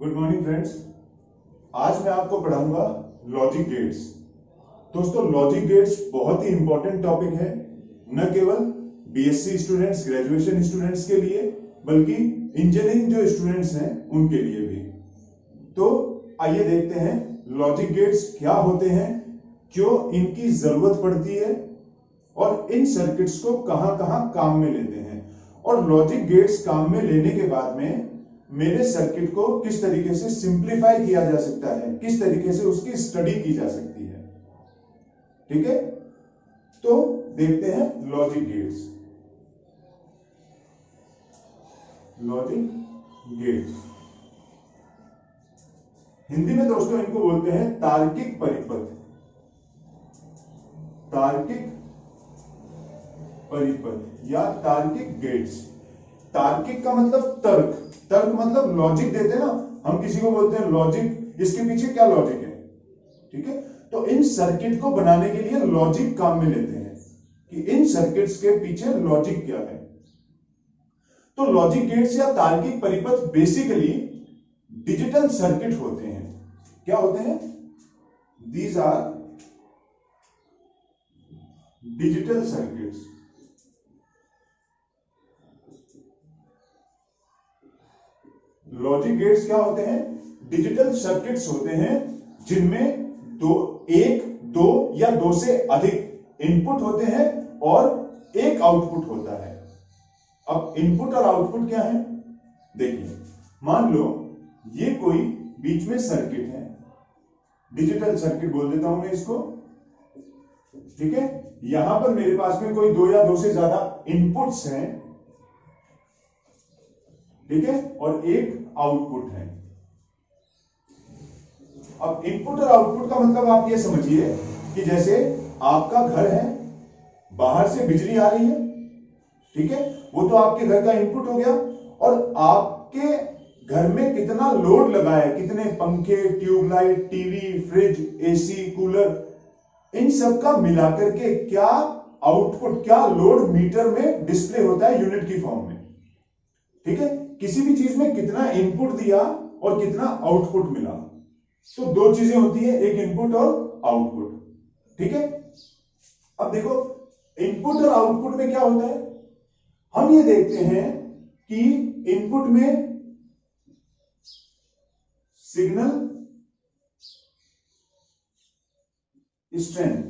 Good morning friends. आज मैं आपको पढ़ाऊंगा लॉजिक गेट्स। दोस्तों, लॉजिक गेट्स बहुत ही इंपॉर्टेंट टॉपिक है, न केवल बीएससी स्टूडेंट्स, ग्रेजुएशन स्टूडेंट्स के लिए, बल्कि इंजीनियरिंग जो स्टूडेंट्स हैं उनके लिए भी। तो आइए देखते हैं लॉजिक गेट्स क्या होते हैं, क्यों इनकी जरूरत पड़ती है और इन सर्किट्स को कहां कहां काम में लेते हैं, और लॉजिक गेट्स काम में लेने के बाद में मेरे सर्किट को किस तरीके से सिंप्लीफाई किया जा सकता है, किस तरीके से उसकी स्टडी की जा सकती है। ठीक है, तो देखते हैं logic gates. Logic gates Hindi में दोस्तों इनको बोलते हैं तार्किक परिपथ। तार्किक परिपथ या तार्किक गेट्स। तार्किक का मतलब तर्क, तर्क मतलब लॉजिक देते हैं ना, हम किसी को बोलते हैं लॉजिक, इसके पीछे क्या लॉजिक है। ठीक है, तो इन सर्किट को बनाने के लिए लॉजिक काम में लेते हैं कि इन सर्किट्स के पीछे लॉजिक क्या है। तो लॉजिक गेट्स या तार्किक परिपथ बेसिकली डिजिटल सर्किट होते हैं। क्या होते हैं? These are digital circuits. Logic gates क्या होते हैं? डिजिटल सर्किट्स होते हैं जिनमें एक, दो या दो से अधिक इनपुट होते हैं और एक आउटपुट होता है। अब इनपुट और आउटपुट क्या है? देखिए, मान लो ये कोई बीच में सर्किट है, डिजिटल सर्किट बोल देता हूं मैं इसको। ठीक है, यहां पर मेरे पास में कोई दो या दो से ज्यादा इनपुट्स हैं, ठीक है, और एक आउटपुट है। अब इनपुट और आउटपुट का मतलब आप ये समझिए कि जैसे आपका घर है, बाहर से बिजली आ रही है, ठीक है, वो तो आपके घर का इनपुट हो गया, और आपके घर में कितना लोड लगा है, कितने पंखे, tubelight, TV, fridge, AC, cooler, इन सब का मिलाकर के क्या आउटपुट, क्या लोड मीटर में डिस्प्ले होता है यूनिट की फॉर्म में। ठीक है, किसी भी चीज में कितना इनपुट दिया और कितना आउटपुट मिला, तो दो चीजें होती है, एक इनपुट और आउटपुट। ठीक है, अब देखो इनपुट और आउटपुट में क्या होता है, हम ये देखते हैं कि इनपुट में सिग्नल स्ट्रेंथ,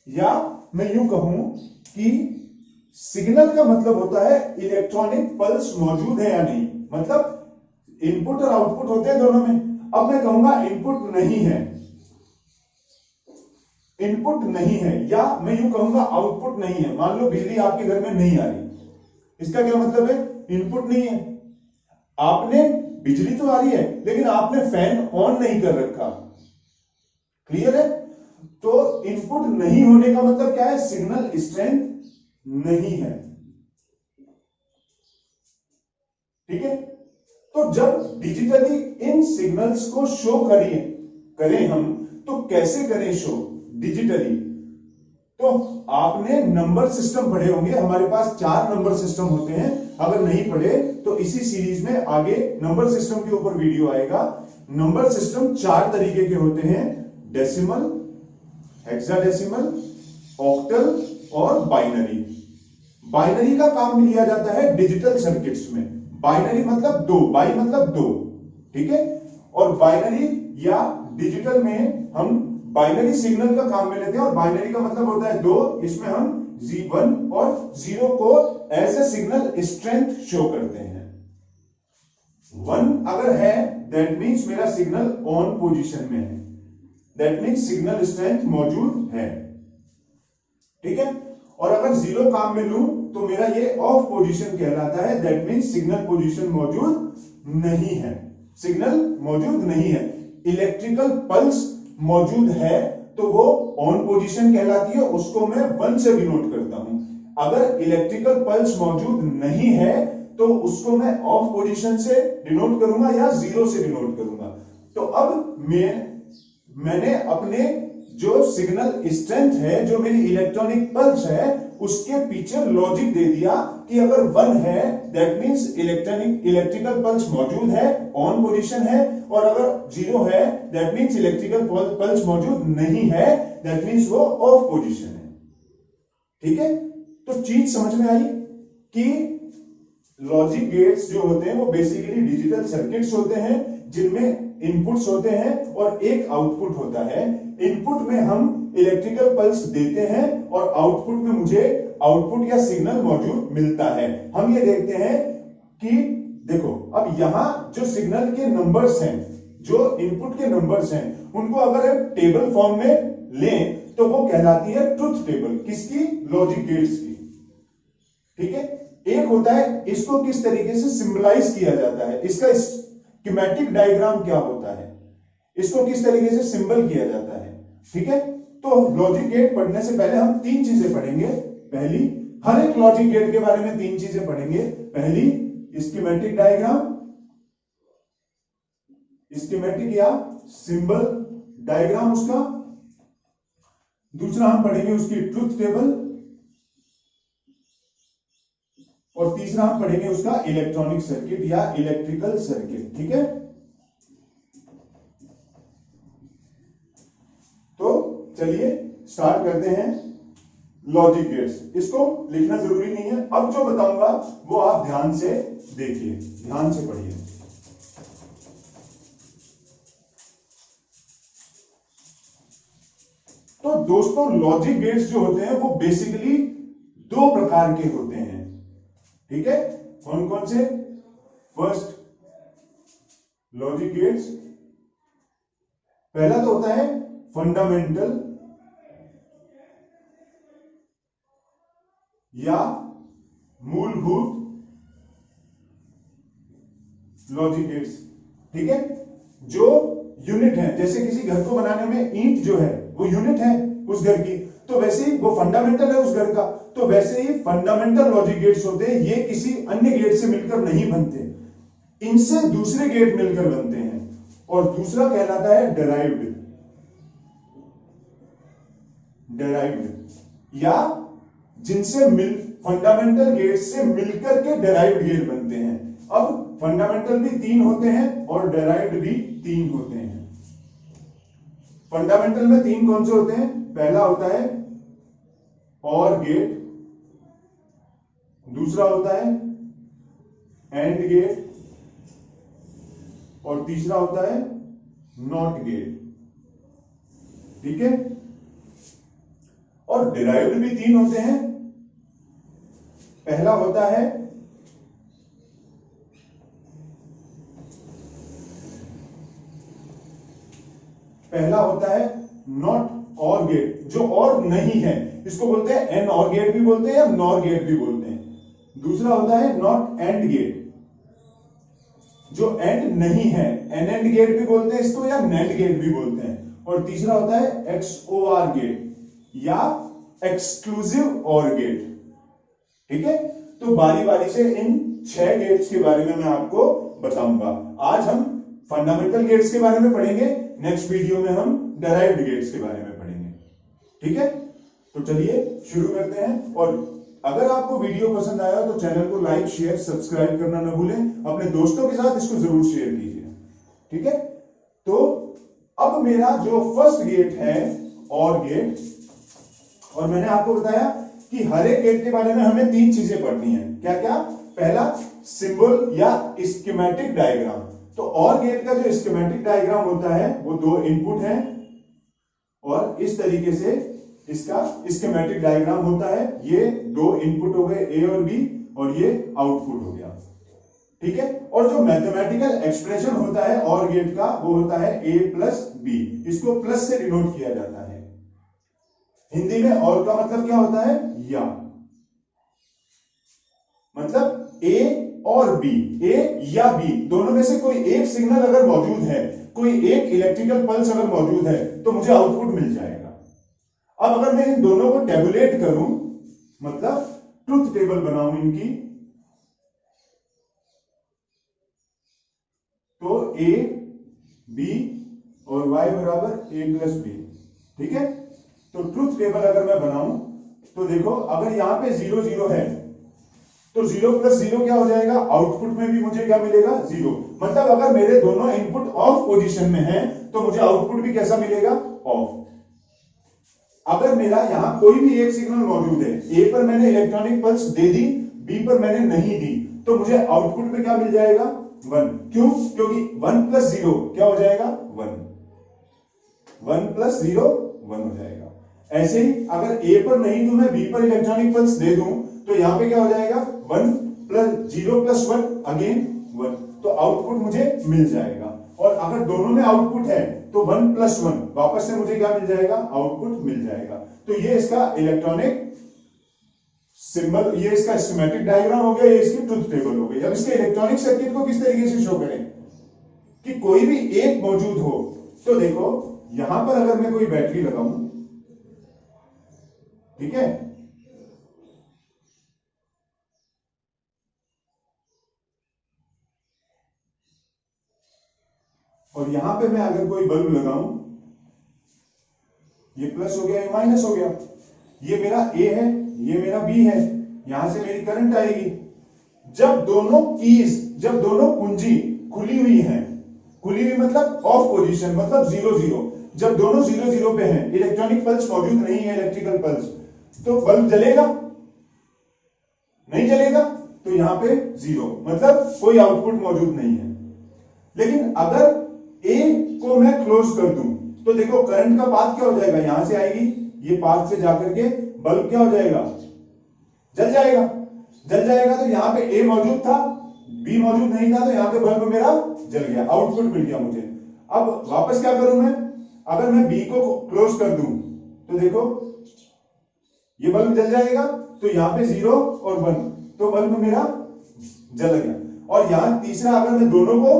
या मैं यूं कहूं कि सिग्नल का मतलब होता है इलेक्ट्रॉनिक पल्स मौजूद है या नहीं, मतलब इनपुट और आउटपुट होते हैं दोनों में। अब मैं कहूंगा इनपुट नहीं है, इनपुट नहीं है, या मैं यूं कहूंगा आउटपुट नहीं है। मान लो बिजली आपके घर में नहीं आ रही, इसका क्या मतलब है? इनपुट नहीं है। आपने बिजली तो आ रही है लेकिन आपने फैन ऑन नहीं कर रखा, क्लियर है? तो इनपुट नहीं होने का मतलब क्या है? सिग्नल स्ट्रेंथ नहीं है। ठीक है, तो जब डिजिटली इन सिग्नल्स को शो करें हम, तो कैसे करें शो डिजिटली? तो आपने नंबर सिस्टम पढ़े होंगे, हमारे पास 4 नंबर सिस्टम होते हैं। अगर नहीं पढ़े तो इसी सीरीज में आगे नंबर सिस्टम के ऊपर वीडियो आएगा। नंबर सिस्टम 4 तरीके के होते हैं: डेसिमल, हेक्साडेसिमल, ऑक्टल और बाइनरी। बाइनरी का काम लिया जाता है डिजिटल सर्किट्स में। बाइनरी मतलब दो, बाई मतलब दो, ठीक है, और बाइनरी या डिजिटल में हम बाइनरी सिग्नल का काम में लेते हैं, और बाइनरी का मतलब होता है दो, इसमें हम 1 और 0 को as a signal strength show करते हैं। 1 अगर है दैट मीन्स मेरा सिग्नल ऑन पोजीशन में है, दैट मीन्स सिग्नल स्ट्रेंथ मौजूद है। ठीक है, और अगर 0 काम में लूं तो मेरा ये ऑफ पोजीशन कहलाता है, दैट मीन्स सिग्नल पोजीशन मौजूद नहीं है, सिग्नल मौजूद नहीं है। इलेक्ट्रिकल पल्स मौजूद है तो वो ऑन पोजीशन कहलाती है, उसको मैं 1 से डिनोट करता हूं। अगर इलेक्ट्रिकल पल्स मौजूद नहीं है तो उसको मैं ऑफ पोजीशन से डिनोट करूंगा या 0 से डिनोट करूंगा। तो अब मैंने अपने जो सिग्नल स्ट्रेंथ है, जो मेरी इलेक्ट्रॉनिक पल्स है, उसके पीछे लॉजिक दे दिया कि अगर 1 है दैट मींस इलेक्ट्रिकल पल्स मौजूद है, ऑन पोजीशन है, और अगर 0 है दैट मींस इलेक्ट्रिकल पल्स मौजूद नहीं है, दैट मींस वो ऑफ पोजीशन है। ठीक है, तो चीज समझ में आई कि लॉजिक गेट्स जो होते हैं वो बेसिकली डिजिटल सर्किट्स होते हैं जिनमें इनपुट्स होते हैं और एक आउटपुट होता है। इनपुट में हम इलेक्ट्रिकल पल्स देते हैं और आउटपुट में मुझे आउटपुट या सिग्नल मौजूद मिलता है। हम ये देखते हैं कि देखो अब यहां जो सिग्नल के नंबर्स हैं, जो इनपुट के नंबर्स हैं, उनको अगर टेबल फॉर्म में लें तो वो कहलाती है ट्रुथ टेबल। किसकी? लॉजिक गेट्स की। ठीक है, एक होता है इसको किस तरीके से सिंबलाइज किया जाता है, इसका स्कीमेटिक डायग्राम क्या होता है, इसको किस तरीके से सिंबल किया जाता है। ठीक है, तो लॉजिक गेट पढ़ने से पहले हम 3 चीजें पढ़ेंगे। पहली, हर एक लॉजिक गेट के बारे में 3 चीजें पढ़ेंगे। पहली स्कीमेटिक डायग्राम, स्कीमेटिक या सिंबल डायग्राम उसका। दूसरा हम पढ़ेंगे उसकी ट्रुथ टेबल, और तीसरा हम पढ़ेंगे उसका इलेक्ट्रॉनिक सर्किट या इलेक्ट्रिकल सर्किट। ठीक है, तो चलिए स्टार्ट करते हैं लॉजिक गेट्स। इसको लिखना जरूरी नहीं है, अब जो बताऊंगा वो आप ध्यान से देखिए, ध्यान से पढ़िए। तो दोस्तों लॉजिक गेट्स जो होते हैं वो बेसिकली 2 प्रकार के होते हैं। ठीक है, कौन कौन से? फर्स्ट, लॉजिक गेट्स, पहला तो होता है फंडामेंटल या मूलभूत लॉजिक गेट्स। ठीक है, जो यूनिट है, जैसे किसी घर को बनाने में ईंट जो है वो यूनिट है उस घर की, तो वैसे ही वो फंडामेंटल है उस घर का, तो वैसे ही फंडामेंटल लॉजिक गेट्स होते हैं। ये किसी अन्य गेट से मिलकर नहीं बनते, इनसे दूसरे गेट मिलकर बनते हैं। और दूसरा कहलाता है डेराइव्ड, या जिनसे फंडामेंटल गेट से मिलकर के डेराइव्ड गेट बनते हैं। अब फंडामेंटल भी 3 होते हैं और डेराइव्ड भी 3 होते हैं। फंडामेंटल में 3 कौन से होते हैं? पहला होता है और गेट, दूसरा होता है एंड गेट, और तीसरा होता है नॉट गेट। ठीक है, और डिराइव्ड भी 3 होते हैं। पहला होता है नॉट और गेट, जो और नहीं है, इसको बोलते हैं एन और गेट भी बोलते हैं या नॉर गेट भी बोलते हैं। दूसरा होता है नॉट एंड गेट, जो एंड नहीं है, एन एंड गेट भी बोलते हैं इसको या नैंड गेट भी बोलते हैं। और तीसरा होता है XOR गेट या एक्सक्लूसिव और गेट। ठीक है, तो बारी बारी से इन 6 गेट्स के बारे में मैं आपको बताऊंगा। आज हम फंडामेंटल गेट्स के बारे में पढ़ेंगे, नेक्स्ट वीडियो में हम डेराइव्ड गेट्स के बारे में पढ़ेंगे। ठीक है, तो चलिए शुरू करते हैं। और अगर आपको वीडियो पसंद आया तो चैनल को लाइक, शेयर, सब्सक्राइब करना न भूलें। अपने दोस्तों के साथ इसको जरूर शेयर कीजिए। ठीक है, तो अब मेरा जो फर्स्ट गेट है और गेट, और मैंने आपको बताया कि हर एक गेट के बारे में हमें 3 चीजें पढ़नी है। क्या क्या? पहला सिंबल या स्कीमेटिक डायग्राम। तो और गेट का जो स्कीमेटिक डायग्राम होता है वो 2 इनपुट है और इस तरीके से इसका स्कीमेटिक डायग्राम होता है। ये 2 इनपुट हो गए ए और बी, और ये आउटपुट हो गया। ठीक है, और जो मैथमेटिकल एक्सप्रेशन होता है और गेट का वो होता है ए प्लस बी, इसको प्लस से डिनोट किया जाता है। हिंदी में और का मतलब क्या होता है? या, मतलब ए और बी, ए या बी दोनों में से कोई एक सिग्नल अगर मौजूद है, कोई एक इलेक्ट्रिकल पल्स अगर मौजूद है तो मुझे आउटपुट मिल जाएगा। अब अगर मैं इन दोनों को टेबुलेट करूं, मतलब ट्रुथ टेबल बनाऊं इनकी, तो ए बी और y बराबर ए प्लस बी। ठीक है, तो ट्रुथ टेबल अगर मैं बनाऊं तो देखो अगर यहाँ पे 0 0 है तो 0 प्लस 0 क्या हो जाएगा, आउटपुट में भी मुझे क्या मिलेगा, 0। मतलब अगर मेरे दोनों इनपुट ऑफ पोजीशन में हैं तो मुझे आउटपुट भी कैसा मिलेगा, ऑफ। अगर मेरा यहां कोई भी एक सिग्नल मौजूद है, ए पर मैंने इलेक्ट्रॉनिक पल्स दे दी, बी पर मैंने नहीं दी, तो मुझे आउटपुट में क्या मिल जाएगा, 1। क्यों, क्योंकि 1 प्लस 0 क्या हो जाएगा, 1। 1 प्लस 0 1 हो जाएगा। ऐसे ही अगर ए पर नहीं दूं, मैं बी पर इलेक्ट्रॉनिक पल्स दे दूं, तो यहां पे क्या हो जाएगा, 1 प्लस 0 प्लस 1 अगेन 1, तो आउटपुट मुझे मिल जाएगा। और अगर दोनों में आउटपुट है तो 1 प्लस 1 वापस से मुझे क्या मिल जाएगा, आउटपुट मिल जाएगा। तो ये इसका इलेक्ट्रॉनिक सिंबल, ये इसका स्कीमेटिक डायग्राम हो गया, ये इसकी ट्रुथ टेबल हो गई। अब इसके इलेक्ट्रॉनिक सर्किट को किस तरीके से शो करें कि कोई भी एक मौजूद हो, तो देखो यहां पर अगर मैं कोई बैटरी लगाऊं, ठीक है, और यहां पे मैं अगर कोई बल्ब लगाऊं, ये प्लस हो गया, ये माइनस हो गया, ये मेरा ए है, ये मेरा बी है, यहां से मेरी करंट आएगी। जब दोनों कीज, जब दोनों कुंजी खुली हुई हैं, खुली हुई मतलब ऑफ पोजीशन, मतलब 0 0, जब दोनों 0 0 पे हैं, इलेक्ट्रॉनिक पल्स मौजूद नहीं है, इलेक्ट्रिकल पल्स, तो बल्ब जलेगा, नहीं जलेगा, तो यहां पे 0, मतलब कोई आउटपुट मौजूद नहीं है। लेकिन अगर ए को मैं क्लोज कर दूं, तो देखो करंट का पाथ क्या हो जाएगा, यहां से आएगी, ये पाथ से जाकर के बल्ब क्या हो जाएगा, जल जाएगा। जल जाएगा तो यहां पे ए मौजूद था, बी मौजूद नहीं था, तो यहां पे बल्ब मेरा जल गया, आउटपुट मिल गया मुझे। अब वापस क्या करूं मैं, अगर मैं बी को क्लोज कर दूं, तो देखो ये बल्ब जल जाएगा, तो यहां पे 0 और 1, तो बल्ब मेरा जल गया। और यहां तीसरा, अगर मैं दोनों को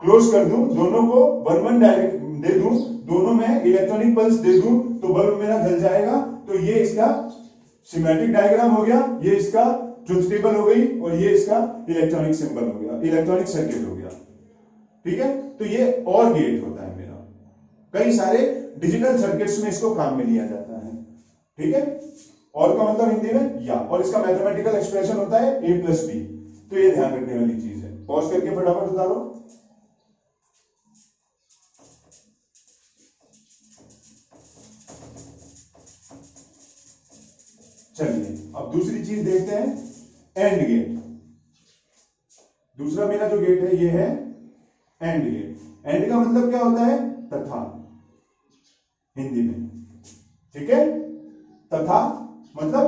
क्लोज कर दूं, दोनों को 1 1 डायरेक्ट दे दूं, दोनों में इलेक्ट्रॉनिक पल्स दे दूं, तो बल्ब मेरा जल जाएगा। तो ये इसका सिमेट्रिक डायग्राम हो गया, ये इसका ट्रुथ टेबल हो गई, और ये इसका इलेक्ट्रॉनिक सिंबल हो गया, इलेक्ट्रॉनिक सर्किट हो गया। ठीक है, तो ये और गेट होता है मेरा, कई सारे डिजिटल सर्किट्स में इसको काम में लिया जाता है। ठीक है, और का मतलब हिंदी में या, और इसका मैथमेटिकल एक्सप्रेशन होता है a प्लस बी। तो ये ध्यान रखने वाली चीज है। पॉज करके फटाफट बता दो। चलिए अब दूसरी चीज देखते हैं, एंड गेट। दूसरा मेरा जो गेट है ये है एंड गेट। एंड का मतलब क्या होता है, तथा, हिंदी में। ठीक है, तथा मतलब,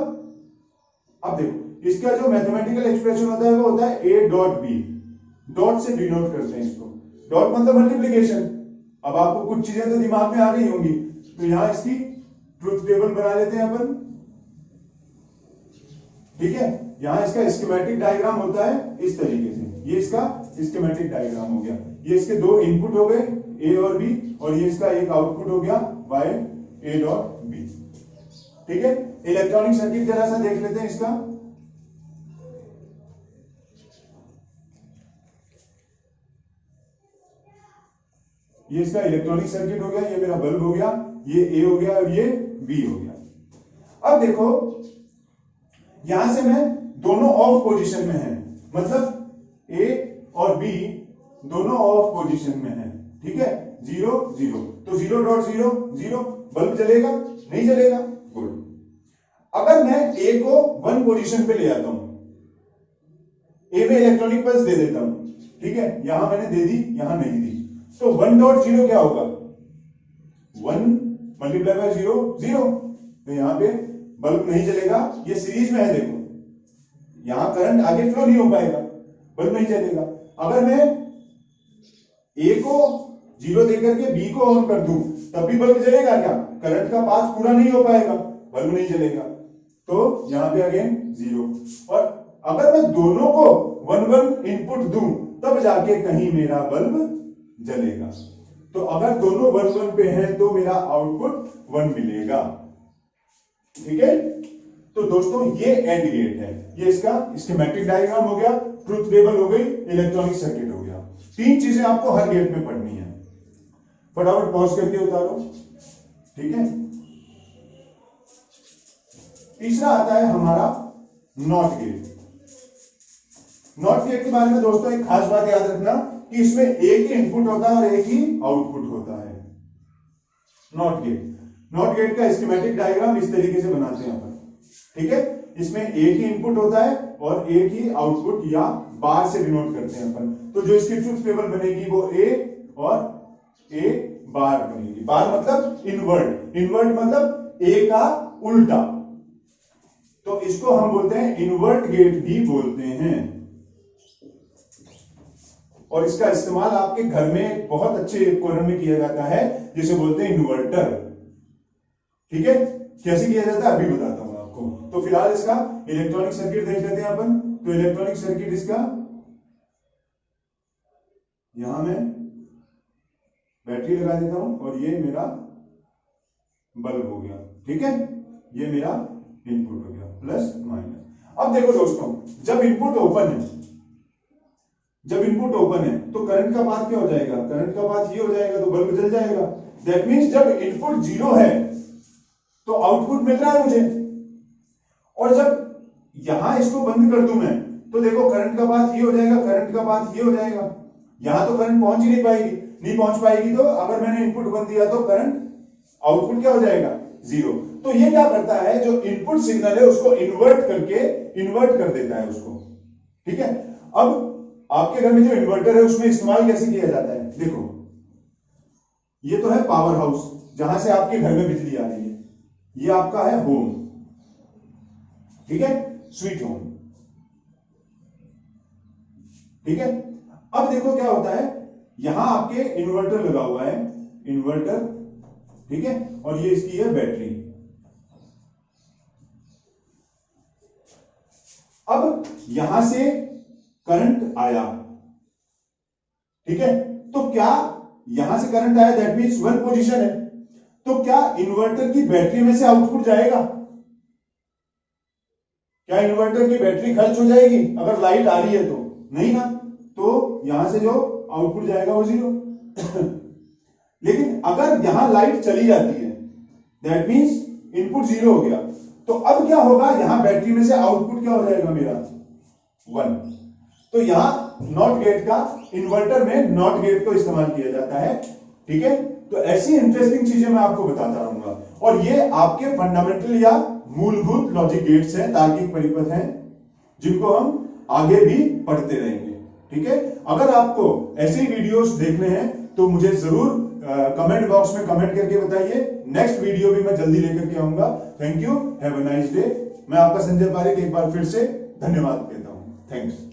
अब देखो इसका जो मैथमेटिकल एक्सप्रेशन होता है वो होता है a डॉट बी, डॉट से डिनोट करते हैं इसको। डॉट मतलब मल्टीप्लिकेशन। अब आपको कुछ चीजें तो दिमाग में आ गई होंगी, तो यहां इसकी ट्रुथ टेबल बना लेते हैं अपन। ठीक है, यहां इसका स्कीमेटिक डायग्राम होता है इस तरीके से, ये इसका स्कीमेटिक डायग्राम हो गया। ये इसके दो इनपुट हो गए ए और बी, और ये इसका एक आउटपुट हो गया बाय ए डॉट बी। ठीक है, इलेक्ट्रॉनिक सर्किट जरा सा देख लेते हैं इसका। ये इसका इलेक्ट्रॉनिक सर्किट हो गया, ये मेरा बल्ब हो गया, ये ए हो गया और ये बी हो गया। अब देखो यहां से मैं दोनों ऑफ पोजीशन में है, मतलब ए और बी दोनों ऑफ पोजीशन में है। ठीक है, 0 0, तो 0 डॉट 0 0, बल्ब जलेगा, नहीं जलेगा, गुड। अगर मैं ए को 1 पोजीशन पे ले आता हूं, ए में इलेक्ट्रॉनिक पल्स दे देता हूं, ठीक है, यहां मैंने दे दी, यहां नहीं दी, तो 1 डॉट 0 क्या होगा, 1 मल्टीप्लाई बाय 0 0, तो यहां पे बल्ब नहीं जलेगा। ये सीरीज में है, देखो यहां करंट आगे फ्लो नहीं हो पाएगा, बल्ब नहीं जलेगा। अगर मैं ए को 0 देकर के बी को ऑन कर दूं, तब भी बल्ब जलेगा क्या, करंट का पास पूरा नहीं हो पाएगा, बल्ब नहीं जलेगा। तो यहां पे अगेन 0। और अगर मैं दोनों को 1 1 इनपुट दूं, तब जाके कहीं मेरा बल्ब जलेगा। तो अगर दोनों 1 1 पे हैं तो मेरा आउटपुट 1 मिलेगा। ठीक है, तो दोस्तों ये एंड गेट है, ये इसका स्कीमेटिक डायग्राम हो गया, ट्रुथ टेबल हो गई, इलेक्ट्रॉनिक सर्किट हो गया। 3 चीजें आपको हर गेट में पढ़नी है। फटाफट पॉज करके उतारो। ठीक है, तीसरा आता है हमारा नॉट गेट। नॉट गेट के बारे में दोस्तों एक खास बात याद रखना कि इसमें एक ही इनपुट होता है और एक ही आउटपुट होता है। नॉट गेट का स्कीमेटिक डायग्राम इस तरीके से बनाते हैं अपन, ठीक है। इसमें एक ही इनपुट होता है और एक ही आउटपुट या बार से डिनोट करते हैं अपन। तो जो इसकी ट्रुथ टेबल बनेगी वो ए और ए बार बनेगी। बार मतलब इनवर्ट, इनवर्ट मतलब ए का उल्टा, तो इसको हम बोलते हैं इनवर्ट गेट भी बोलते हैं। और इसका इस्तेमाल आपके घर में बहुत अच्छे उपकरण में किया जाता है जिसे बोलते हैं इन्वर्टर, ठीक है। कैसे किया जाता है अभी बताता हूं आपको। तो फिलहाल इसका इलेक्ट्रॉनिक सर्किट देख लेते हैं अपन। तो इलेक्ट्रॉनिक सर्किट इसका, यहां मैं बैटरी लगा देता हूं और ये मेरा बल्ब हो गया, ठीक है। ये मेरा इनपुट हो गया, प्लस माइनस। अब देखो दोस्तों, जब इनपुट ओपन है, जब इनपुट ओपन है तो करंट का पाथ क्या हो जाएगा, करंट का पाथ ये हो जाएगा, तो बल्ब जल जाएगा। दैट मींस जब इनपुट 0 है तो आउटपुट मिल रहा है मुझे, और जब यहां इसको बंद कर दूं मैं तो देखो करंट का पाथ ये हो जाएगा, करंट का पाथ ये हो जाएगा। यहां तो करंट पहुंच ही नहीं पाएगी, नहीं पहुंच पाएगी, तो अगर मैंने इनपुट बंद दिया तो करंट, आउटपुट क्या हो जाएगा, 0। तो ये क्या करता है, जो इनपुट सिग्नल है उसको इन्वर्ट करके इन्वर्ट कर देता है उसको, ठीक है। अब आपके घर में जो इन्वर्टर है उसमें इस्तेमाल कैसे किया जाता है, देखो ये तो है पावर हाउस जहां से आपके घर में बिजली आ रही है, ये आपका है होम, ठीक है, स्वीट होम, ठीक है। अब देखो क्या होता है, यहां आपके इन्वर्टर लगा हुआ है, इन्वर्टर, ठीक है, और ये इसकी है बैटरी। अब यहां से करंट आया, ठीक है, तो क्या यहां से करंट आया, दैट मींस वन पोजीशन है, तो क्या इन्वर्टर की बैटरी में से आउटपुट जाएगा, क्या इन्वर्टर की बैटरी खर्च हो जाएगी अगर लाइट आ रही है तो, नहीं ना, तो यहां से जो आउटपुट जाएगा वो 0। लेकिन अगर यहां लाइट चली जाती है, दैट मींस इनपुट 0 हो गया, तो अब क्या होगा, यहां बैटरी में से आउटपुट क्या हो जाएगा मेरा, 1। तो यहां नॉट गेट का, इन्वर्टर में नॉट गेट को इस्तेमाल किया जाता है, ठीक है। तो ऐसी इंटरेस्टिंग चीजें मैं आपको बताता रहूंगा, और ये आपके फंडामेंटल या मूलभूत लॉजिक गेट्स हैं, तार्किक परिपथ हैं, जिनको हम आगे भी पढ़ते रहेंगे, ठीक है। अगर आपको ऐसे वीडियोस देखने हैं तो मुझे जरूर कमेंट बॉक्स में कमेंट करके बताइए। नेक्स्ट वीडियो भी मैं जल्दी लेकर के आऊंगा। Thank you, have a nice day. मैं आपका संजय पारिक एक बार फिर से धन्यवाद देता हूं। थैंक्स।